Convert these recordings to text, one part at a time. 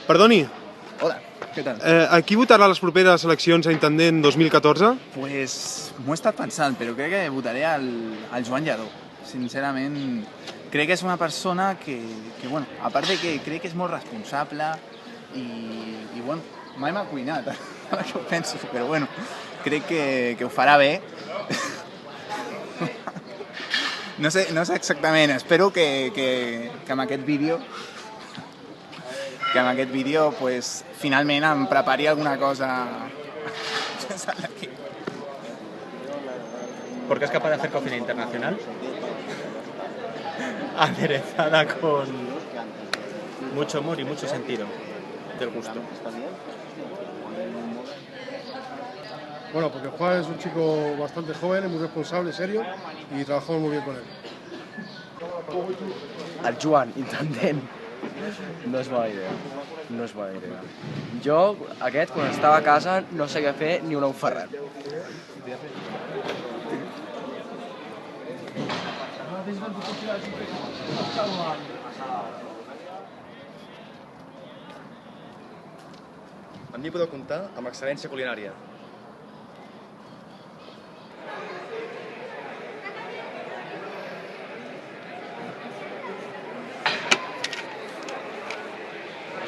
Perdoni, Hola, què tal? a qui votarà a les properes eleccions a intendent 2014? Pues m'ho he estat pensant, però crec que votaré al Joan Lladó. Sincerament, crec que és una persona que bueno, a part de que crec que és molt responsable i bueno, mai m'ha cuinat, ara que ho penso, però bueno, crec que ho farà bé. No sé exactament, espero que amb aquest vídeo pues, finalment em prepari alguna cosa pensant aquí. Porque es capaz de hacer cocina internacional aderezada con mucho humor y mucho sentido del gusto. Bueno, porque Juan es un chico bastante joven, es muy responsable, serio y trabajamos muy bien con él. El Joan, intendent. No és bona idea. No és bona idea. Jo, quan estava a casa, no sabia fer ni un ou ferrat. Amb mi podeu comptar amb excel·lència culinària.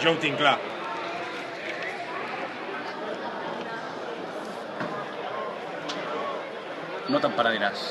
Jo ho tinc clar. No te'n penediràs.